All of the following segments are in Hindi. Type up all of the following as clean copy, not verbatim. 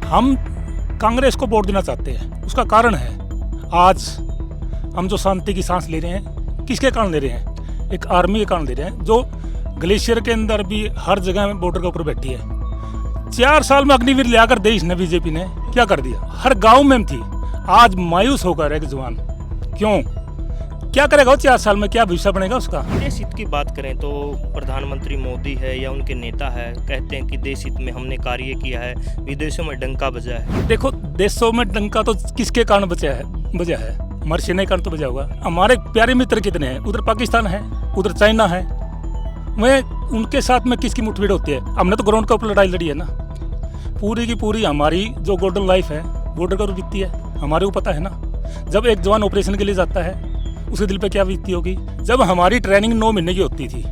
हम कांग्रेस को वोट देना चाहते हैं। उसका कारण है आज हम जो शांति की सांस ले रहे हैं, किसके कारण ले रहे हैं? एक आर्मी के कारण ले रहे हैं जो ग्लेशियर के अंदर भी हर जगह में बॉर्डर के ऊपर बैठी है। 4 साल में अग्निवीर ले आकर देश ने, बीजेपी ने क्या कर दिया? हर गांव में थी। आज मायूस होकर एक जवान क्यों, क्या करेगा वो? 4 साल में क्या भविष्य बनेगा उसका? देश हित की बात करें तो प्रधानमंत्री मोदी है या उनके नेता है, कहते हैं कि देश हित में हमने कार्य किया है, विदेशों में डंका बजा है। देखो, देशों में डंका तो किसके कारण बजा है? हमारे सेना के कारण तो बजा होगा। हमारे प्यारे मित्र कितने हैं? उधर पाकिस्तान है, उधर चाइना है। मैं उनके साथ में किसकी मुठभेड़ होती है? हमने तो ग्राउंड के ऊपर लड़ाई लड़ी है ना। पूरी की पूरी हमारी जो गोल्डन लाइफ है बॉर्डर का बीतती है, हमारे को पता है ना। जब एक जवान ऑपरेशन के लिए जाता है उसके दिल पे क्या बीतती होगी? जब हमारी ट्रेनिंग 9 महीने की होती थी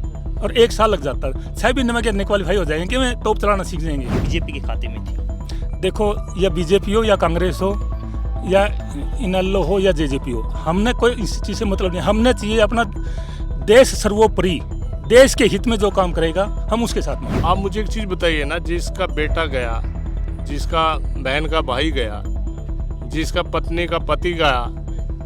और 1 साल लग जाता है, 6 महीने में क्या क्वालिफाई हो जाएंगे कि मैं तोप चलाना सीख जाएंगे? बीजेपी के खाते में थी। देखो, या बीजेपी हो या कांग्रेस हो या इनेलो हो या जेजेपी हो, हमने कोई इस चीज़ से मतलब नहीं। हमने चाहिए अपना देश सर्वोपरि, देश के हित में जो काम करेगा हम उसके साथ में। आप मुझे एक चीज़ बताइए ना, जिसका बेटा गया, जिसका बहन का भाई गया, जिसका पत्नी का पति गया,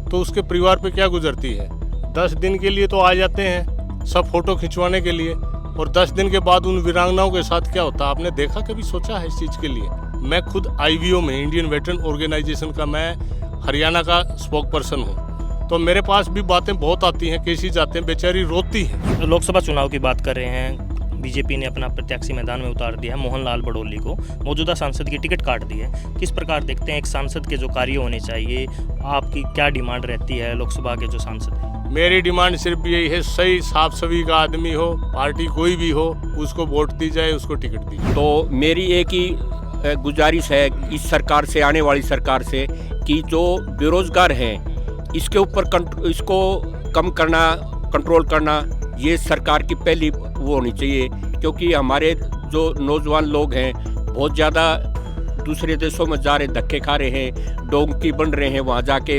तो उसके परिवार पे क्या गुजरती है? 10 दिन के लिए तो आ जाते हैं सब फोटो खिंचवाने के लिए, और 10 दिन के बाद उन वीरांगनाओं के साथ क्या होता है? आपने देखा, कभी सोचा है इस चीज़ के लिए? मैं खुद IVO में, इंडियन वेटरन ऑर्गेनाइजेशन का, मैं हरियाणा का स्पोक पर्सन हूँ, तो मेरे पास भी बातें बहुत आती हैं, केसी जाते हैं, बेचारी रोती है। लोकसभा चुनाव की बात कर रहे हैं, बीजेपी ने अपना प्रत्याशी मैदान में उतार दिया है मोहनलाल बड़ोली को, मौजूदा सांसद की टिकट काट दी है। किस प्रकार देखते हैं एक सांसद के जो कार्य होने चाहिए, आपकी क्या डिमांड रहती है लोकसभा के जो सांसद हैं? मेरी डिमांड सिर्फ यही है, सही साफ सभी का आदमी हो, पार्टी कोई भी हो, उसको वोट दी जाए, उसको टिकट दी जाए। तो मेरी एक ही गुजारिश है इस सरकार से, आने वाली सरकार से, कि जो बेरोजगार हैं इसके ऊपर इसको कम करना, कंट्रोल करना, ये सरकार की पहली वो होनी चाहिए। क्योंकि हमारे जो नौजवान लोग हैं बहुत ज़्यादा दूसरे देशों में जा रहे, धक्के खा रहे हैं, डोंकी बन रहे हैं, वहाँ जाके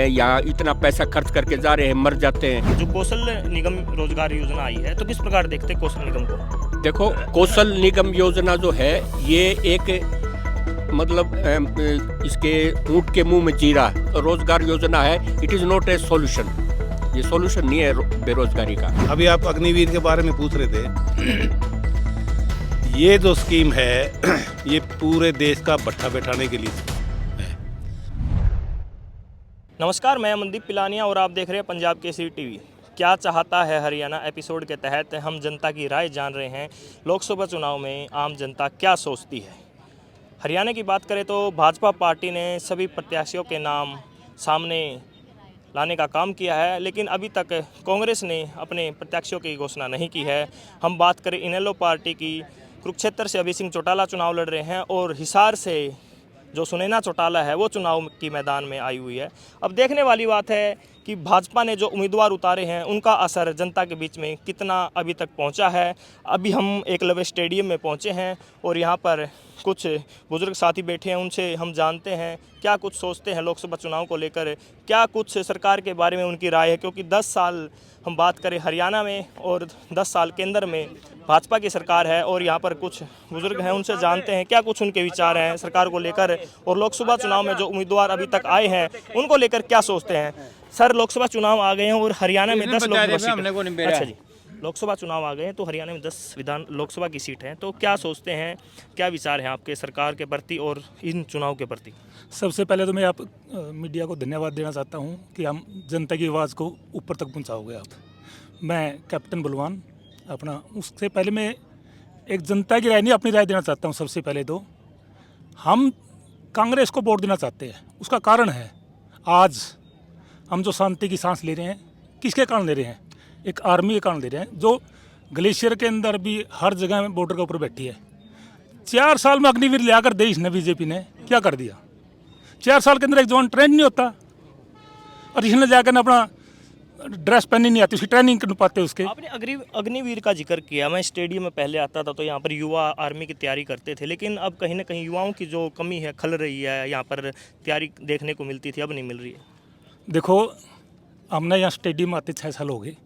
यहाँ इतना पैसा खर्च करके जा रहे हैं, मर जाते हैं। जो कौशल निगम रोजगार योजना आई है, तो किस प्रकार देखते हैं कौशल निगम को? देखो, कौशल निगम योजना जो है ये एक मतलब इसके ऊँट के मुंह में जीरा रोजगार योजना है। It is not a solution, ये सॉल्यूशन नहीं है बेरोजगारी का। अभी आप अग्निवीर के बारे में पूछ रहे थे। ये जो स्कीम है ये पूरे देश का भट्ठा बैठाने के लिए है। नमस्कार, मैं अमनदीप पिलानिया और आप देख रहे हैं पंजाब केसरी टीवी। क्या चाहता है हरियाणा एपिसोड के तहत हम जनता की राय जान रहे हैं। लोकसभा चुनाव में आम जनता क्या सोचती है? हरियाणा की बात करें तो भाजपा पार्टी ने सभी प्रत्याशियों के नाम सामने लाने का काम किया है, लेकिन अभी तक कांग्रेस ने अपने प्रत्याशियों की घोषणा नहीं की है। हम बात करें इनेलो पार्टी की, कुरुक्षेत्र से अभय सिंह चौटाला चुनाव लड़ रहे हैं और हिसार से जो सुनैना चौटाला है वो चुनाव की मैदान में आई हुई है। अब देखने वाली बात है कि भाजपा ने जो उम्मीदवार उतारे हैं उनका असर जनता के बीच में कितना अभी तक पहुंचा है। अभी हम एकलव्य स्टेडियम में पहुंचे हैं और यहां पर कुछ बुजुर्ग साथी बैठे हैं, उनसे हम जानते हैं क्या कुछ सोचते हैं लोकसभा चुनाव को लेकर, क्या कुछ सरकार के बारे में उनकी राय है। क्योंकि 10 साल हम बात करें हरियाणा में और 10 साल केंद्र में भाजपा की सरकार है, और यहाँ पर कुछ बुजुर्ग हैं, उनसे जानते हैं क्या कुछ उनके विचार हैं सरकार को लेकर, और लोकसभा चुनाव में जो उम्मीदवार अभी तक आए हैं उनको लेकर क्या सोचते हैं। सर, लोकसभा चुनाव आ गए हैं और हरियाणा में 10 लोकसभा चुनाव आ गए हैं तो हरियाणा में 10 लोकसभा की सीट हैं, तो क्या सोचते हैं, क्या विचार हैं आपके सरकार के प्रति और इन चुनाव के प्रति? सबसे पहले तो मैं आप मीडिया को धन्यवाद देना चाहता हूं कि हम जनता की आवाज़ को ऊपर तक पहुंचाओगे आप। मैं कैप्टन बलवान अपना, उससे पहले मैं एक जनता की राय नहीं, अपनी राय देना चाहता हूं। सबसे पहले तो हम कांग्रेस को वोट देना चाहते हैं। उसका कारण है आज हम जो शांति की सांस ले रहे हैं, किसके कारण ले रहे हैं? एक आर्मी के कारण ले रहे हैं जो ग्लेशियर के अंदर भी हर जगह में बॉर्डर के ऊपर बैठी है। 4 साल में अग्निवीर ले आकर देश ने, बीजेपी ने क्या कर दिया? 4 साल के अंदर एक जवान ट्रेन नहीं होता, और इसने जाकर अपना ड्रेस पहननी नहीं आती, उसकी ट्रेनिंग कर पाते उसके। आपने अग्निवीर का जिक्र किया। मैं स्टेडियम में पहले आता था तो यहाँ पर युवा आर्मी की तैयारी करते थे, लेकिन अब कहीं ना कहीं युवाओं की जो कमी है, खल रही है, यहाँ पर तैयारी देखने को मिलती थी, अब नहीं मिल रही है। देखो, हमने यहाँ स्टेडियम आते 6 साल हो गए,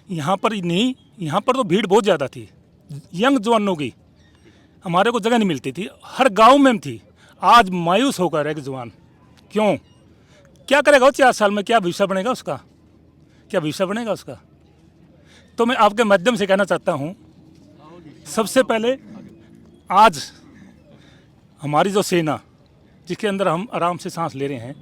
यहाँ पर नहीं, यहाँ पर तो भीड़ बहुत ज़्यादा थी, यंग जवानों की, हमारे को जगह नहीं मिलती थी, हर गांव में थी। आज मायूस होकर एक जवान, क्यों, क्या करेगा वो 4 साल में, क्या भविष्य बनेगा उसका, क्या भविष्य बनेगा उसका। तो मैं आपके माध्यम से कहना चाहता हूँ, सबसे पहले आज हमारी जो सेना जिसके अंदर हम आराम से सांस ले रहे हैं,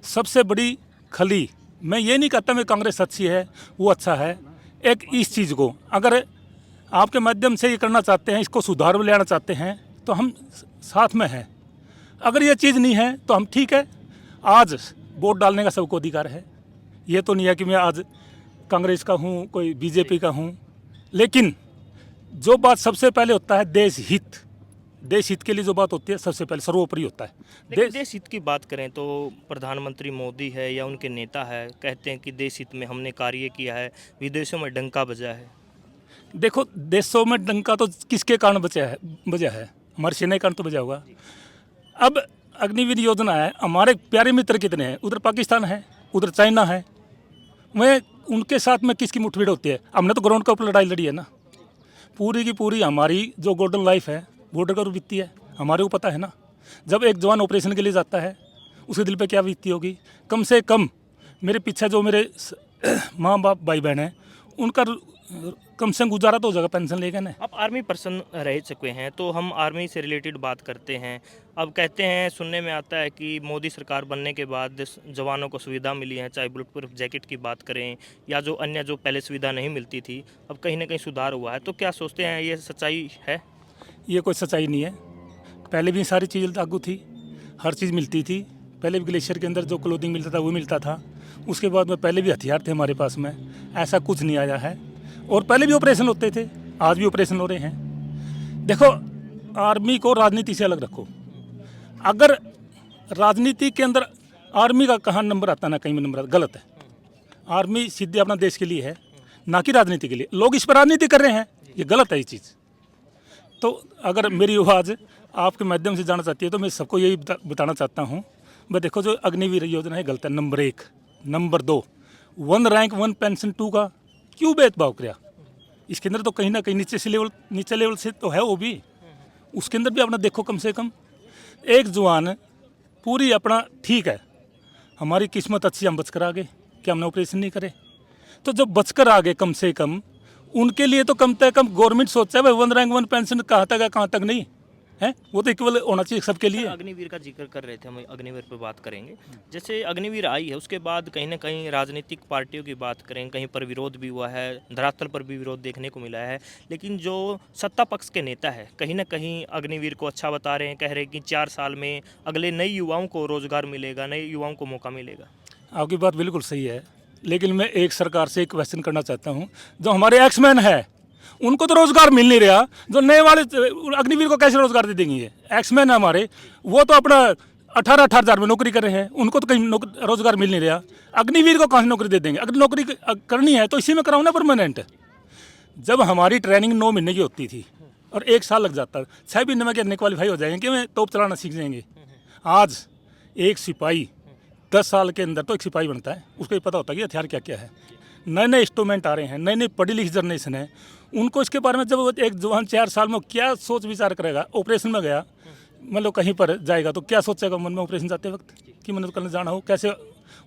सबसे बड़ी खली, मैं ये नहीं कहता मैं कांग्रेस अच्छी है वो अच्छा है, एक इस चीज़ को अगर आपके माध्यम से ये करना चाहते हैं, इसको सुधार में लाना चाहते हैं तो हम साथ में हैं। अगर ये चीज़ नहीं है तो हम ठीक है, आज वोट डालने का सबको अधिकार है। ये तो नहीं है कि मैं आज कांग्रेस का हूँ, कोई बीजेपी का हूँ, लेकिन जो बात सबसे पहले होता है देश हित, देश हित के लिए जो बात होती है सबसे पहले सर्वोपरि होता है। लेकिन देश हित की बात करें तो प्रधानमंत्री मोदी है या उनके नेता है, कहते हैं कि देश हित में हमने कार्य किया है, विदेशों में डंका बजा है। देखो, देशों में डंका तो किसके कारण बजा है, हमारे सेना के कारण तो बजा होगा। अब अग्निवीर योजना है, हमारे प्यारे मित्र कितने हैं, उधर पाकिस्तान है, उधर चाइना है, वह उनके साथ में किसकी मुठभेड़ होती है। हमने तो ग्राउंड के ऊपर लड़ाई लड़ी है ना, पूरी की पूरी हमारी जो गोल्डन लाइफ है बॉर्डर पर बीतती है, हमारे को पता है ना। जब एक जवान ऑपरेशन के लिए जाता है उसके दिल पे क्या बीतती होगी। कम से कम मेरे पीछे जो मेरे माँ बाप भाई बहन हैं उनका कम से कम गुजारा तो हो जाएगा पेंशन लेकर ना। आप आर्मी पर्सन रह चुके हैं तो हम आर्मी से रिलेटेड बात करते हैं। अब कहते हैं, सुनने में आता है कि मोदी सरकार बनने के बाद जवानों को सुविधा मिली है, चाहे बुलेट प्रूफ जैकेट की बात करें या जो अन्य जो पहले सुविधा नहीं मिलती थी, अब कहीं ना कहीं सुधार हुआ है। तो क्या सोचते हैं ये सच्चाई है? ये कोई सच्चाई नहीं है, पहले भी सारी चीज़ें लागू थी, हर चीज़ मिलती थी। पहले भी ग्लेशियर के अंदर जो क्लोथिंग मिलता था वो मिलता था, उसके बाद में पहले भी हथियार थे हमारे पास में, ऐसा कुछ नहीं आया है। और पहले भी ऑपरेशन होते थे, आज भी ऑपरेशन हो रहे हैं। देखो, आर्मी को राजनीति से अलग रखो। अगर राजनीति के अंदर आर्मी का कहाँ नंबर आता ना कहीं में नंबर आता, गलत है। आर्मी सीधे अपना देश के लिए है, ना कि राजनीति के लिए। लोग इस पर राजनीति कर रहे हैं, ये गलत है ये चीज़। तो अगर मेरी आवाज़ आपके माध्यम से जाना चाहती है तो मैं सबको यही बताना चाहता हूँ, मैं देखो जो अग्निवीर योजना है गलत है, नंबर 1। नंबर 2, 1 रैंक 1 पेंशन 2 का क्यों भेदभाव किया। इसके अंदर तो कहीं ना कहीं नीचे लेवल से तो है वो भी, उसके अंदर भी अपना देखो। कम से कम एक जवान पूरी अपना ठीक है, हमारी किस्मत अच्छी, हम बचकर आ गए, क्या हमने ऑपरेशन नहीं करे। तो जो बचकर आ गए कम से कम उनके लिए तो कम से कम गवर्नमेंट सोचता है भाई 1 रैंक 1 पेंशन कहाँ तक है कहाँ तक नहीं है, वो तो इक्वल होना चाहिए सबके लिए। अग्निवीर का जिक्र कर रहे थे, हम अग्निवीर पर बात करेंगे। जैसे अग्निवीर आई है उसके बाद कहीं ना कहीं राजनीतिक पार्टियों की बात करें, कहीं पर विरोध भी हुआ है, धरातल पर भी विरोध देखने को मिला है। लेकिन जो सत्ता पक्ष के नेता है कहीं ना कहीं अग्निवीर को अच्छा बता रहे हैं, कह रहे हैं कि 4 साल में अगले नए युवाओं को रोजगार मिलेगा, नए युवाओं को मौका मिलेगा। आपकी बात बिल्कुल सही है, लेकिन मैं एक सरकार से एक क्वेश्चन करना चाहता हूँ, जो हमारे एक्समैन है उनको तो रोजगार मिल नहीं रहा, जो नए वाले अग्निवीर को कैसे रोजगार दे देंगे। एक्समैन है हमारे, वो तो अपना 18-18 हज़ार में नौकरी कर रहे हैं, उनको तो कहीं रोजगार मिल नहीं रहा। अग्निवीर को कहाँ से नौकरी दे देंगे। अगर नौकरी करनी है तो इसी में कराओ ना परमानेंट। जब हमारी ट्रेनिंग 9 महीने की होती थी और 1 साल लग जाता, 6 महीने में क्या क्वालिफाई हो जाएंगे, कि तोप चलाना सीख जाएंगे। आज एक सिपाही 10 साल के अंदर तो एक सिपाही बनता है, उसको पता होता है कि हथियार क्या क्या है। नए नए इंस्ट्रूमेंट आ रहे हैं, नई नई पढ़ी लिखी जनरेशन है, उनको इसके बारे में जब एक जवान 4 साल में क्या सोच विचार करेगा। ऑपरेशन में गया, मतलब कहीं पर जाएगा तो क्या सोचेगा मन में ऑपरेशन जाते वक्त कि मैंने तो कल जाना हो, कैसे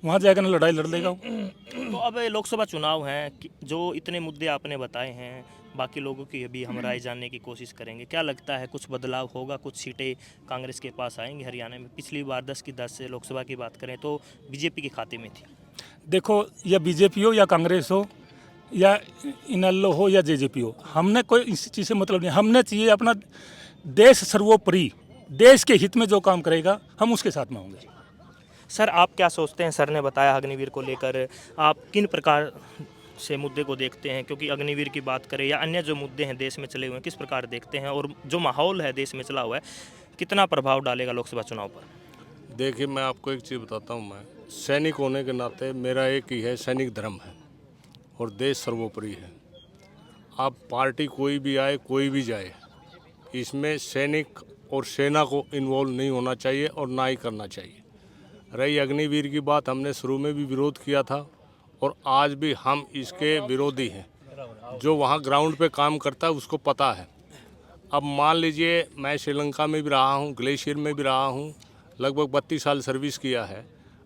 वहाँ जाएगा ना लड़ाई लड़ लेगा। तो अब लोकसभा चुनाव हैं, जो इतने मुद्दे आपने बताए हैं, बाकी लोगों की भी हम राय जानने की कोशिश करेंगे। क्या लगता है कुछ बदलाव होगा, कुछ सीटें कांग्रेस के पास आएंगी हरियाणा में? पिछली बार 10 की 10 से लोकसभा की बात करें तो बीजेपी के खाते में थी। देखो, या बीजेपी हो या कांग्रेस हो या इनेलो हो या जेजेपी हो, हमने कोई इस चीज़ से मतलब नहीं। हमने चाहिए अपना देश सर्वोपरि, देश के हित में जो काम करेगा हम उसके साथ में होंगे। सर, आप क्या सोचते हैं? सर ने बताया अग्निवीर को लेकर आप किन प्रकार से मुद्दे को देखते हैं, क्योंकि अग्निवीर की बात करें या अन्य जो मुद्दे हैं देश में चले हुए हैं, किस प्रकार देखते हैं, और जो माहौल है देश में चला हुआ है कितना प्रभाव डालेगा लोकसभा चुनाव पर? देखिए, मैं आपको एक चीज़ बताता हूँ। मैं सैनिक होने के नाते मेरा एक ही है, सैनिक धर्म है और देश सर्वोपरि है। अब पार्टी कोई भी आए कोई भी जाए, इसमें सैनिक और सेना को इन्वॉल्व नहीं होना चाहिए और ना ही करना चाहिए। रही अग्निवीर की बात, हमने शुरू में भी विरोध किया था और आज भी हम इसके विरोधी हैं। जो वहाँ ग्राउंड पे काम करता है उसको पता है। अब मान लीजिए मैं श्रीलंका में भी रहा हूँ, ग्लेशियर में भी रहा हूँ, लगभग 32 साल सर्विस किया है।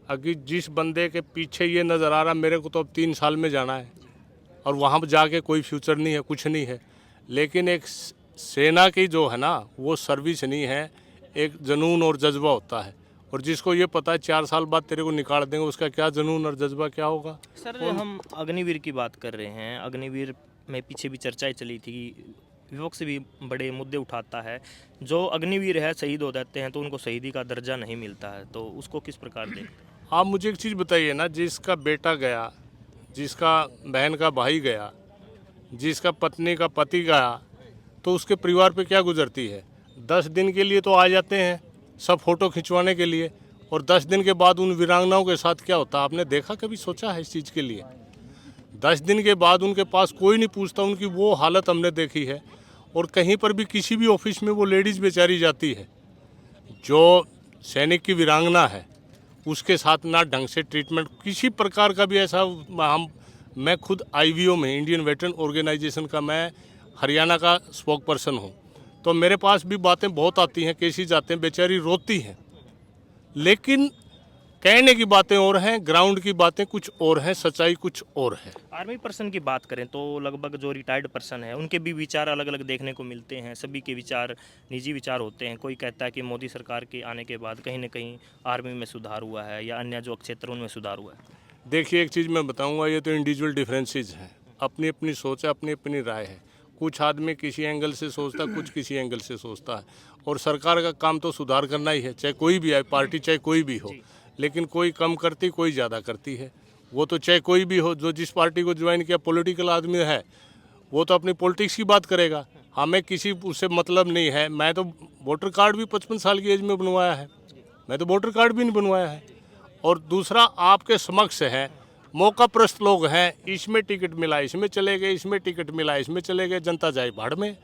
अगर जिस बंदे के पीछे ये नज़र आ रहा मेरे को तो अब 3 साल में जाना है और वहाँ पर जाके कोई फ्यूचर नहीं है, कुछ नहीं है। लेकिन एक सेना की जो है ना वो सर्विस नहीं है, एक जुनून और जज्बा होता है। और जिसको ये पता है 4 साल बाद तेरे को निकाल देंगे, उसका क्या जुनून और जज्बा क्या होगा। सर हम अग्निवीर की बात कर रहे हैं। अग्निवीर में पीछे भी चर्चाएं चली थी, विपक्ष भी बड़े मुद्दे उठाता है। जो अग्निवीर है शहीद हो जाते हैं तो उनको शहीदी का दर्जा नहीं मिलता है, तो उसको किस प्रकार देखते हैं? आप मुझे एक चीज़ बताइए ना, जिसका बेटा गया, जिसका बहन का भाई गया, जिसका पत्नी का पति गया, तो उसके परिवार पे क्या गुजरती है। 10 दिन के लिए तो आ जाते हैं सब फोटो खिंचवाने के लिए, और 10 दिन के बाद उन वीरांगनाओं के साथ क्या होता है, आपने देखा, कभी सोचा है इस चीज़ के लिए? 10 दिन के बाद उनके पास कोई नहीं पूछता, उनकी वो हालत हमने देखी है। और कहीं पर भी किसी भी ऑफिस में वो लेडीज़ बेचारी जाती है, जो सैनिक की वीरांगना है उसके साथ ना ढंग से ट्रीटमेंट, किसी प्रकार का भी ऐसा मैं खुद IVO में, इंडियन वेटरन ऑर्गेनाइजेशन का मैं हरियाणा का स्पोक पर्सन हूँ, तो मेरे पास भी बातें बहुत आती हैं, केसेस आते हैं, बेचारी रोती हैं। लेकिन कहने की बातें और हैं, ग्राउंड की बातें कुछ और हैं, सच्चाई कुछ और है। आर्मी पर्सन की बात करें तो लगभग जो रिटायर्ड पर्सन है उनके भी विचार अलग अलग देखने को मिलते हैं। सभी के विचार निजी विचार होते हैं। कोई कहता है कि मोदी सरकार के आने के बाद कहीं ना कहीं आर्मी में सुधार हुआ है या अन्य जो क्षेत्रों में सुधार हुआ है। देखिए, एक चीज़ मैं बताऊंगा, ये तो इंडिविजुअल डिफरेंसेस हैं, अपनी अपनी सोच है, अपनी अपनी राय है। कुछ आदमी किसी एंगल से सोचता है, कुछ किसी एंगल से सोचता है। और सरकार का काम तो सुधार करना ही है, चाहे कोई भी आए, पार्टी चाहे कोई भी हो। लेकिन कोई कम करती, कोई ज़्यादा करती है। वो तो चाहे कोई भी हो, जो जिस पार्टी को ज्वाइन किया, पॉलिटिकल आदमी है, वो तो अपनी पॉलिटिक्स की बात करेगा। हमें किसी उससे मतलब नहीं है। मैं तो वोटर कार्ड भी 55 साल की एज में बनवाया है, मैं तो वोटर कार्ड भी नहीं बनवाया है। और दूसरा, आपके समक्ष है, मौकाप्रस्त लोग हैं, इसमें टिकट मिला इसमें चले गए, इसमें टिकट मिला इसमें चले गए, जनता जाए भाड़ में।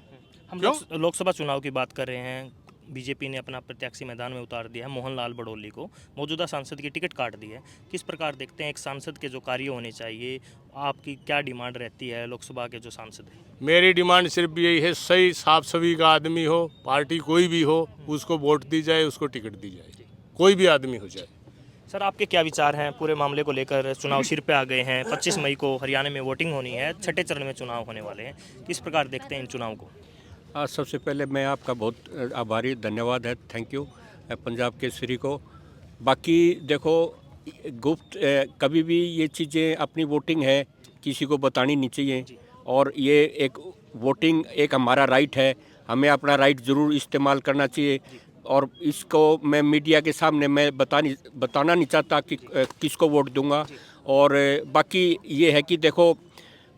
हम लोकसभा चुनाव की बात कर रहे हैं। बीजेपी ने अपना प्रत्याशी मैदान में उतार दिया है, मोहनलाल बड़ौली को मौजूदा सांसद की टिकट काट दी है। किस प्रकार देखते हैं एक सांसद के जो कार्य होने चाहिए, आपकी क्या डिमांड रहती है लोकसभा के जो सांसद हैं? मेरी डिमांड सिर्फ यही है, सही साफ सभी का आदमी हो, पार्टी कोई भी हो, उसको वोट दी जाए, उसको टिकट दी जाए, कोई भी आदमी हो जाए। सर आपके क्या विचार हैं पूरे मामले को लेकर? चुनाव सिर पे आ गए हैं, 25 मई को हरियाणा में वोटिंग होनी है, छठे चरण में चुनाव होने वाले हैं। किस प्रकार देखते हैं इन चुनाव को? आज सबसे पहले मैं आपका बहुत आभारी, धन्यवाद है, थैंक यू पंजाब केसरी को। बाकी देखो, गुप्त कभी भी ये चीज़ें, अपनी वोटिंग है, किसी को बतानी नहीं चाहिए। और ये एक वोटिंग एक हमारा राइट है, हमें अपना राइट ज़रूर इस्तेमाल करना चाहिए। और इसको मैं मीडिया के सामने मैं बताना नहीं चाहता कि किसको वोट दूंगा। और बाकी ये है कि देखो,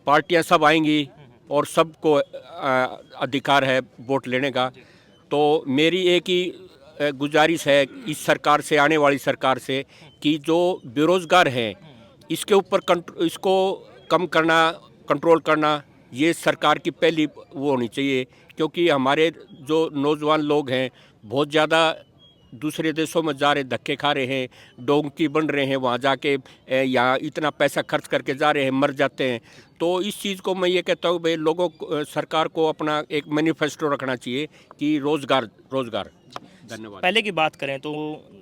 पार्टियां सब आएंगी और सबको अधिकार है वोट लेने का। तो मेरी एक ही गुजारिश है इस सरकार से, आने वाली सरकार से, कि जो बेरोज़गार हैं इसके ऊपर इसको कम करना, कंट्रोल करना, ये सरकार की पहली वो होनी चाहिए। क्योंकि हमारे जो नौजवान लोग हैं बहुत ज़्यादा दूसरे देशों में जा रहे, धक्के खा रहे हैं, डोंकी बन रहे हैं, वहाँ जाके यहाँ इतना पैसा खर्च करके जा रहे हैं, मर जाते हैं। तो इस चीज़ को मैं ये कहता हूँ भाई, लोगों को, सरकार को अपना एक मैनिफेस्टो रखना चाहिए कि रोज़गार। धन्यवाद। पहले की बात करें तो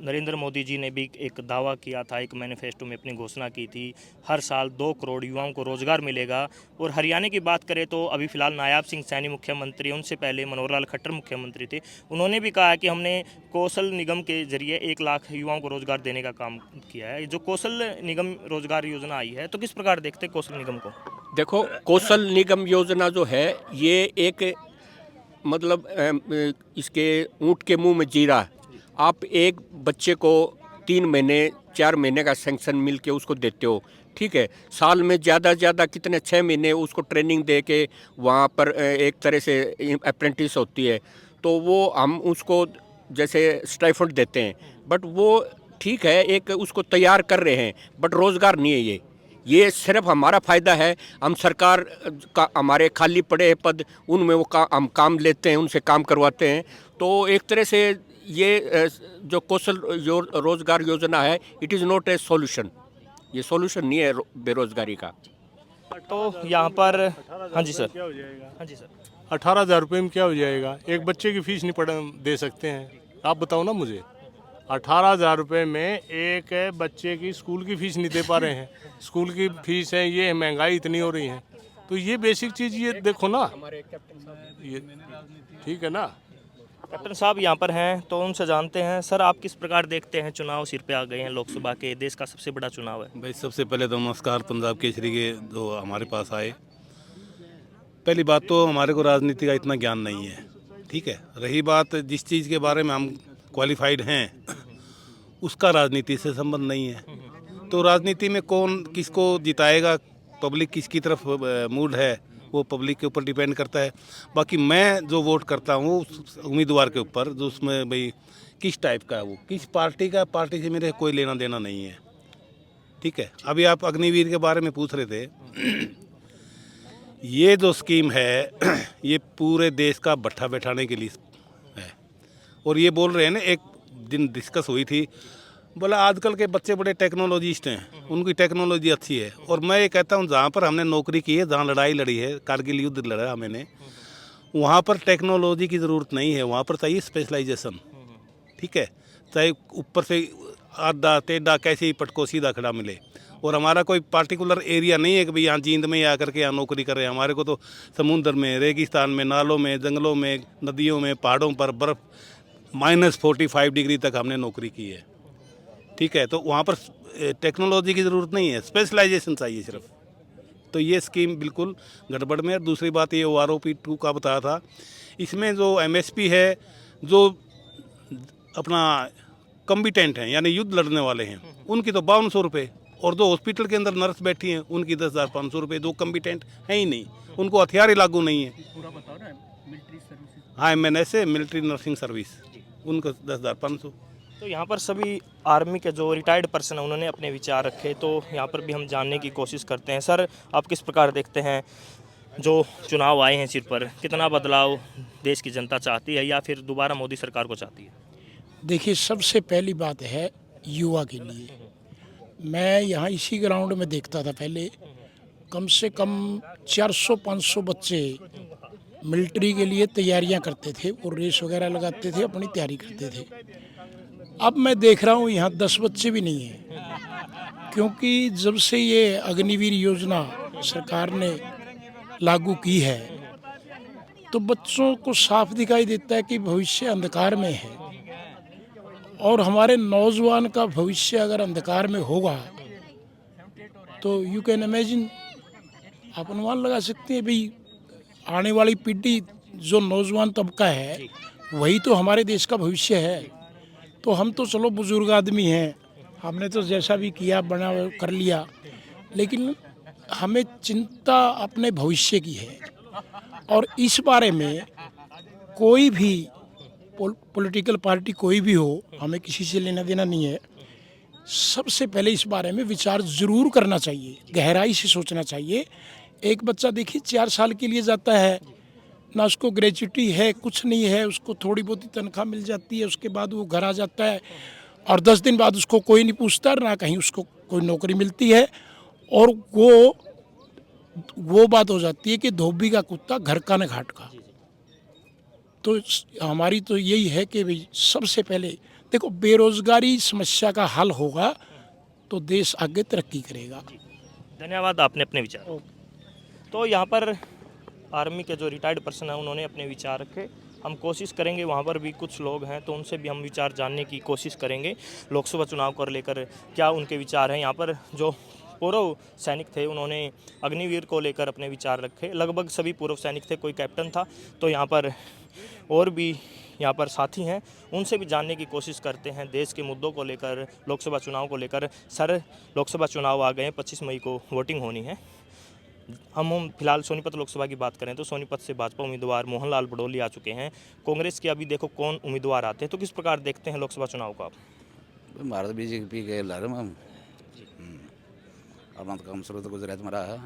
नरेंद्र मोदी जी ने भी एक दावा किया था, एक मैनिफेस्टो में अपनी घोषणा की थी, हर साल 2 करोड़ युवाओं को रोजगार मिलेगा। और हरियाणा की बात करें तो अभी फिलहाल नायाब सिंह सैनी मुख्यमंत्री, उनसे पहले मनोहर लाल खट्टर मुख्यमंत्री थे, उन्होंने भी कहा कि हमने कौशल निगम के जरिए 1 लाख युवाओं को रोजगार देने का काम किया है। जो कौशल निगम रोजगार योजना आई है, तो किस प्रकार देखते हैं कौशल निगम को? देखो, कौशल निगम योजना जो है, ये एक मतलब इसके ऊँट के मुंह में जीरा। आप एक बच्चे को 3 महीने 4 महीने का सैंक्शन मिल के उसको देते हो, ठीक है। साल में ज़्यादा से ज़्यादा कितने 6 महीने उसको ट्रेनिंग दे के वहाँ पर एक तरह से अप्रेंटिस होती है, तो वो हम उसको जैसे स्टाइफंड देते हैं। बट वो ठीक है, एक उसको तैयार कर रहे हैं, बट रोज़गार नहीं है ये सिर्फ हमारा फ़ायदा है। हम सरकार का, हमारे खाली पड़े पद, उनमें वो हम काम लेते हैं, उनसे काम करवाते हैं। तो एक तरह से ये जो कौशल रोज़गार योजना है, it is not a solution, ये सॉल्यूशन नहीं है बेरोज़गारी का। तो यहाँ पर हाँ जी सर, हाँ जी सर। 18,000 रुपये में क्या हो जाएगा? एक बच्चे की फीस नहीं दे सकते हैं? आप बताओ ना मुझे। 18,000 रुपये में एक बच्चे की स्कूल की फीस नहीं दे पा रहे हैं। स्कूल की फीस है, ये महंगाई इतनी हो रही है, तो ये बेसिक चीज़ ये देखो ना, ये ठीक है ना। कैप्टन साहब यहाँ पर हैं तो उनसे जानते हैं। सर, आप किस प्रकार देखते हैं, चुनाव सिर पे आ गए हैं, लोकसभा के, देश का सबसे बड़ा चुनाव है। भाई सबसे पहले तो नमस्कार पंजाब केसरी के जो हमारे पास आए। पहली बात तो हमारे को राजनीति का इतना ज्ञान नहीं है, ठीक है। रही बात जिस चीज़ के बारे में हम क्वालिफाइड हैं उसका राजनीति से संबंध नहीं है। तो राजनीति में कौन किसको जिताएगा, पब्लिक किसकी तरफ मूड है, वो पब्लिक के ऊपर डिपेंड करता है। बाकी मैं जो वोट करता हूँ उस उम्मीदवार के ऊपर, जो उसमें भाई किस टाइप का है, वो किस पार्टी का, पार्टी से मेरे कोई लेना देना नहीं है, ठीक है। अभी आप अग्निवीर के बारे में पूछ रहे थे। ये जो स्कीम है ये पूरे देश का भट्ठा बैठाने के लिए है। और ये बोल रहे हैं ना, एक दिन डिस्कस हुई थी, बोला आजकल के बच्चे बड़े टेक्नोलॉजिस्ट हैं, उनकी टेक्नोलॉजी अच्छी है। और मैं ये कहता हूँ जहाँ पर हमने नौकरी की है, जहाँ लड़ाई लड़ी है, कारगिल युद्ध लड़ा मैंने, वहाँ पर टेक्नोलॉजी की ज़रूरत नहीं है, वहाँ पर चाहिए स्पेशलाइजेशन, ठीक है। चाहे ऊपर से आधा टेढ़ा कैसे ही पटको सीधा खड़ा मिले। और हमारा कोई पार्टिकुलर एरिया नहीं है कि भाई यहाँ जींद में आकर के यहाँ नौकरी कर रहे हैं। हमारे को तो समुद्र में, रेगिस्तान में, नालों में, जंगलों में, नदियों में, पहाड़ों पर बर्फ़ -45 डिग्री तक हमने नौकरी की है, ठीक है। तो वहाँ पर टेक्नोलॉजी की ज़रूरत नहीं है, स्पेशलाइजेशन चाहिए सिर्फ। तो ये स्कीम बिल्कुल गड़बड़ में है। दूसरी बात ये OROP-2 का बताया था, इसमें जो MSP है, जो अपना कम्बिटेंट हैं यानी युद्ध लड़ने वाले हैं, उनकी तो 5200 रुपये, और जो हॉस्पिटल के अंदर नर्स बैठी हैं उनकी 10,500 रुपये। जो कम्बिटेंट हैं ही नहीं, उनको हथियार ही लागू नहीं है। हाँ, MNS मिलिट्री नर्सिंग सर्विस, उनको 10,500। तो यहाँ पर सभी आर्मी के जो रिटायर्ड पर्सन हैं उन्होंने अपने विचार रखे, तो यहाँ पर भी हम जानने की कोशिश करते हैं। सर, आप किस प्रकार देखते हैं जो चुनाव आए हैं सिर पर, कितना बदलाव देश की जनता चाहती है या फिर दोबारा मोदी सरकार को चाहती है? देखिए, सबसे पहली बात है युवा के लिए। मैं यहाँ इसी ग्राउंड में देखता था पहले, कम से कम 400-500 बच्चे मिलिट्री के लिए तैयारियां करते थे और रेस वगैरह लगाते थे, अपनी तैयारी करते थे। अब मैं देख रहा हूँ यहाँ 10 बच्चे भी नहीं हैं, क्योंकि जब से ये अग्निवीर योजना सरकार ने लागू की है तो बच्चों को साफ दिखाई देता है कि भविष्य अंधकार में है। और हमारे नौजवान का भविष्य अगर अंधकार में होगा तो यू कैन इमेजिन, आप अनुमान लगा सकते हैं भाई, आने वाली पीढ़ी जो नौजवान तबका है वही तो हमारे देश का भविष्य है। तो हम तो चलो बुजुर्ग आदमी हैं, हमने तो जैसा भी किया बना कर लिया, लेकिन हमें चिंता अपने भविष्य की है। और इस बारे में कोई भी पॉलिटिकल पार्टी कोई भी हो, हमें किसी से लेना देना नहीं है। सबसे पहले इस बारे में विचार ज़रूर करना चाहिए, गहराई से सोचना चाहिए। एक बच्चा देखिए 4 साल के लिए जाता है, ना उसको ग्रेजुएटी है, कुछ नहीं है, उसको थोड़ी बहुत ही तनख्वाह मिल जाती है, उसके बाद वो घर आ जाता है और 10 दिन बाद उसको कोई नहीं पूछता, ना कहीं उसको कोई नौकरी मिलती है। और वो बात हो जाती है कि धोबी का कुत्ता घर का न घाट का। तो हमारी तो यही है कि भाई सबसे पहले देखो, बेरोजगारी समस्या का हल होगा तो देश आगे तरक्की करेगा। धन्यवाद, आपने अपने विचार। तो यहाँ पर आर्मी के जो रिटायर्ड पर्सन हैं उन्होंने अपने विचार रखे। हम कोशिश करेंगे, वहाँ पर भी कुछ लोग हैं तो उनसे भी हम विचार जानने की कोशिश करेंगे लोकसभा चुनाव को लेकर क्या उनके विचार हैं। यहाँ पर जो पूर्व सैनिक थे उन्होंने अग्निवीर को लेकर अपने विचार रखे। लगभग सभी पूर्व सैनिक थे, कोई कैप्टन था, तो यहाँ पर और भी यहाँ पर साथी हैं, उनसे भी जानने की कोशिश करते हैं देश के मुद्दों को लेकर, लोकसभा चुनाव को लेकर। सर, लोकसभा चुनाव आ गए हैं, 25 मई को वोटिंग होनी है। हम फिलहाल सोनीपत लोकसभा की बात करें तो सोनीपत से भाजपा उम्मीदवार मोहनलाल बडोली आ चुके हैं। कांग्रेस के अभी देखो कौन उम्मीदवार आते हैं, तो किस प्रकार देखते हैं लोकसभा चुनाव को आप? भारत बीजेपी के लहर में अपना तो काम शुरू तो गुजरात में रहा है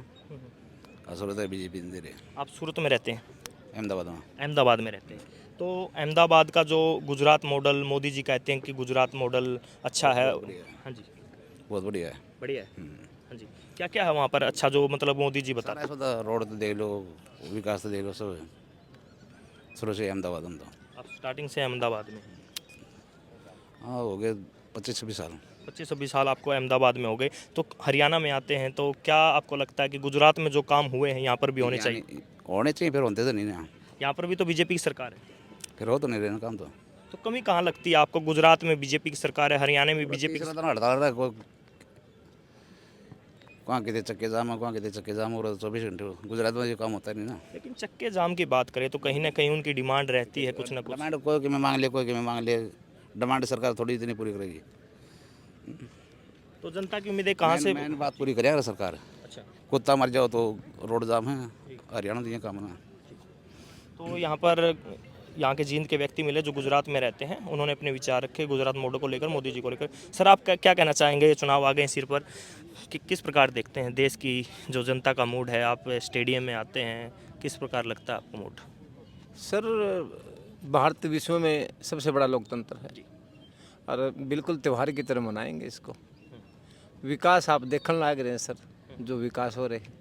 और शुरू तो बीजेपी दे रहे। आप सूरत में रहते हैं? अहमदाबाद में। अहमदाबाद में रहते हैं। तो अहमदाबाद का जो गुजरात मॉडल, मोदी जी कहते हैं कि गुजरात मॉडल अच्छा है। हाँ जी, बहुत बढ़िया है। बढ़िया है। हाँ जी, क्या क्या है वहाँ पर अच्छा जो मतलब मोदी जी बता रहे हैं? रोड तो देख लो, विकास तो देख लो, सब शुरू से अहमदाबाद हम तो। आप स्टार्टिंग से अहमदाबाद में? हाँ हो गए 25-26 साल। 25-26 साल आपको अहमदाबाद में हो गए, तो हरियाणा में आते हैं तो क्या आपको लगता है कि गुजरात में जो काम हुए हैं यहाँ पर भी होने चाहिए? होने चाहिए, फिर होते तो नहीं ना, यहाँ पर भी तो बीजेपी की सरकार है, फिर हो तो नहीं रहे ना काम तो। कमी कहाँ लगती है आपको? गुजरात में बीजेपी की सरकार है, हरियाणा में बीजेपी की तीसरा दिन हड़ताल रहा है, कोई कहाँ कितने चक्के जाम है, कहाँ कितने चक्के जाम हो रहा है 24 घंटे। गुजरात में ये काम होता नहीं ना। लेकिन चक्के जाम की बात करें तो कहीं ना कहीं उनकी डिमांड रहती है कुछ ना कुछ। डिमांड कोई कि मैं मांग ले, कोई कि मैं मांग ले, डिमांड सरकार थोड़ी इतनी पूरी करेगी। तो जनता की उम्मीदें कहाँ से? मैंने बात पूरी करेगा ना सरकार। अच्छा, कुत्ता मर जाओ तो रोड जाम है, हरियाणा तो ये काम है ना। तो यहाँ के जींद के व्यक्ति मिले जो गुजरात में रहते हैं, उन्होंने अपने विचार रखे गुजरात मॉडल को लेकर, मोदी जी को लेकर। सर आप क्या कहना चाहेंगे? ये चुनाव आ गए सिर पर, कि किस प्रकार देखते हैं देश की जो जनता का मूड है? आप स्टेडियम में आते हैं, किस प्रकार लगता है आपको मूड? सर भारत विश्व में सबसे बड़ा लोकतंत्र है और बिल्कुल त्यौहार की तरह मनाएंगे इसको। विकास आप देखने लायक रहे हैं सर, जो विकास हो रहे हैं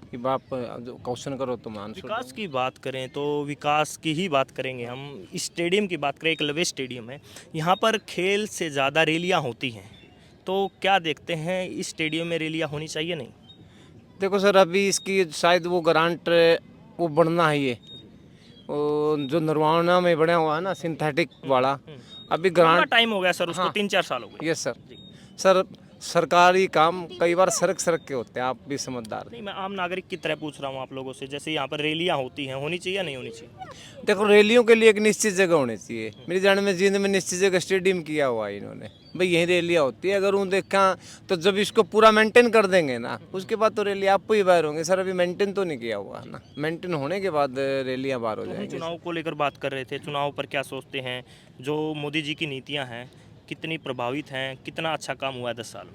कि आप जो क्वेश्चन करो तो मान। विकास की बात करें तो विकास की ही बात करेंगे हम। स्टेडियम की बात करें, एकलव्य स्टेडियम है, यहाँ पर खेल से ज़्यादा रैलियाँ होती हैं, तो क्या देखते हैं इस स्टेडियम में रैलियाँ होनी चाहिए नहीं? देखो सर अभी इसकी शायद वो ग्रांट वो बनना है, ये वो जो निर्वाणा में बना हुआ है ना सिंथेटिक वाला, अभी ग्रांट टाइम हो गया सर उसको, हाँ। 3-4 साल हो गए। Yes sir. सर सरकारी काम कई बार सड़क के होते हैं, आप भी समझदार। नहीं, मैं आम नागरिक की तरह पूछ रहा हूँ आप लोगों से, जैसे यहाँ पर रैलियाँ होती हैं, होनी चाहिए या नहीं होनी चाहिए? देखो रैलियों के लिए एक निश्चित जगह होनी चाहिए। मेरी जान में जींद में निश्चित जगह स्टेडियम किया हुआ है इन्होंने, भाई यही रैलियाँ होती है। अगर उन देखा तो जब इसको पूरा मेंटेन कर देंगे ना, उसके बाद तो रैली आपको ही बाहर होंगे। सर अभी मेंटेन तो नहीं किया हुआ है ना, मेंटेन होने के बाद रैलियाँ बाहर हो हम जाएंगी। चुनाव को लेकर बात कर रहे थे, चुनाव पर क्या सोचते हैं? जो मोदी जी की नीतियाँ हैं कितनी प्रभावित हैं, कितना अच्छा काम हुआ है 10 साल में?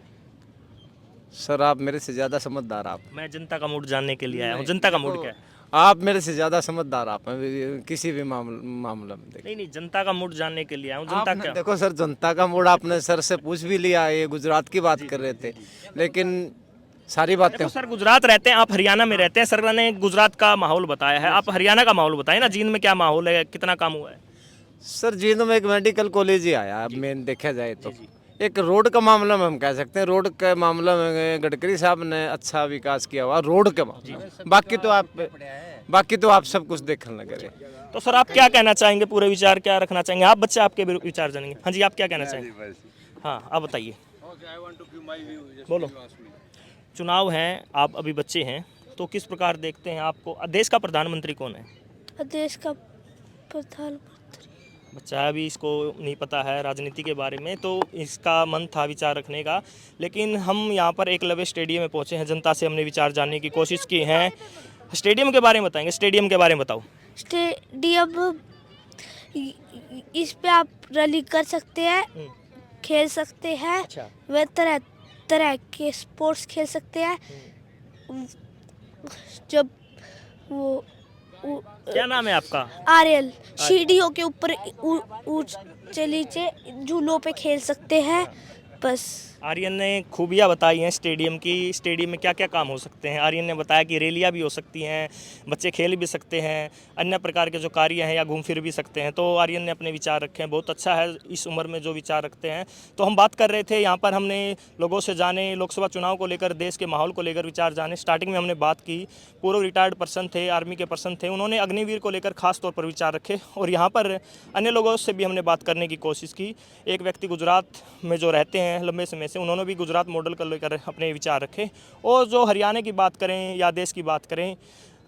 सर आप मेरे से ज़्यादा समझदार आप। मैं जनता का मूड जानने के लिए आया हूँ। जनता का मूड क्या है? आप मेरे से ज़्यादा समझदार आप हैं किसी भी मामले में। नहीं, जनता का मूड जानने के लिए आया हूँ। जनता क्या? देखो सर जनता का मूड आपने सर से पूछ भी लिया, ये गुजरात की बात कर रहे थे, लेकिन सारी बातें। देखो सर गुजरात रहते हैं, आप हरियाणा में रहते हैं, सर ने गुजरात का माहौल बताया है, आप हरियाणा का माहौल बताएं ना। जींद में क्या माहौल है, कितना काम हुआ है? सर जींद में एक मेडिकल कॉलेज ही आया, अब मेन देखा जाए तो। एक रोड का मामला में हम कह सकते हैं, रोड के मामला में गडकरी साहब ने अच्छा विकास किया हुआ रोड के मामले में। बाकी तो आप सब कुछ देखने लगे रहे। तो सर आप क्या कहना चाहेंगे, पूरे विचार क्या रखना चाहेंगे आप? बच्चे आपके विचार जानेंगे। हाँ जी, आप क्या कहना चाहेंगे? हाँ आप बताइए, बोलो। चुनाव हैं, आप अभी बच्चे हैं, तो किस प्रकार देखते हैं आपको? देश का प्रधानमंत्री कौन है? देश का प्रधानमंत्री बच्चा है, अभी इसको नहीं पता है राजनीति के बारे में, तो इसका मन था विचार रखने का। लेकिन हम यहाँ पर एकलव्य स्टेडियम में पहुँचे हैं, जनता से हमने विचार जानने की कोशिश की है। स्टेडियम के बारे में बताएंगे, स्टेडियम के बारे में बताओ। स्टेडियम, इस पे आप रैली कर सकते हैं, खेल सकते हैं। अच्छा। वे तरह तरह के स्पोर्ट्स खेल सकते हैं। जब वो क्या नाम है आपका? आर्यल, सीढ़ियों के ऊपर ऊंचे नीचे झूलों पे खेल सकते हैं, बस। आर्यन ने खूबियाँ बताई हैं स्टेडियम की, स्टेडियम में क्या क्या काम हो सकते हैं। आर्यन ने बताया कि रैलियाँ भी हो सकती हैं, बच्चे खेल भी सकते हैं, अन्य प्रकार के जो कार्य हैं या घूम फिर भी सकते हैं। तो आर्यन ने अपने विचार रखे हैं, बहुत अच्छा है इस उम्र में जो विचार रखते हैं। तो हम बात कर रहे थे, यहाँ पर हमने लोगों से जाने, लोकसभा चुनाव को लेकर, देश के माहौल को लेकर विचार जाने। स्टार्टिंग में हमने बात की, पूर्व रिटायर्ड पर्सन थे, आर्मी के पर्सन थे, उन्होंने अग्निवीर को लेकर खास तौर पर विचार रखे। और यहाँ पर अन्य लोगों से भी हमने बात करने की कोशिश की। एक व्यक्ति गुजरात में जो रहते हैं लंबे समय से, उन्होंने भी गुजरात मॉडल को लेकर अपने विचार रखे। और जो हरियाणा की बात करें या देश की बात करें,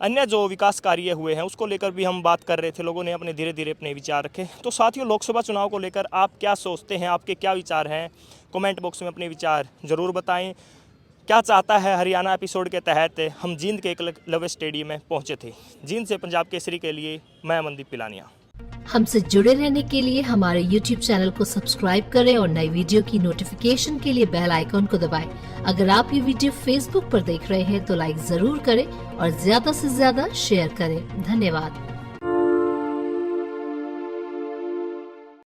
अन्य जो विकास कार्य हुए हैं उसको लेकर भी हम बात कर रहे थे। लोगों ने अपने धीरे धीरे अपने विचार रखे। तो साथियों, लोकसभा चुनाव को लेकर आप क्या सोचते हैं, आपके क्या विचार हैं? कमेंट बॉक्स में अपने विचार ज़रूर बताएं। क्या चाहता है हरियाणा एपिसोड के तहत हम जींद के एकलव्य स्टेडियम में पहुंचे थे। जींद से पंजाब केसरी के लिए मैं अमनदीप पिलानिया। हमसे जुड़े रहने के लिए हमारे YouTube चैनल को सब्सक्राइब करें और नई वीडियो की नोटिफिकेशन के लिए बेल आइकॉन को दबाएं। अगर आप ये वीडियो Facebook पर देख रहे हैं तो लाइक जरूर करें और ज्यादा से ज्यादा शेयर करें। धन्यवाद।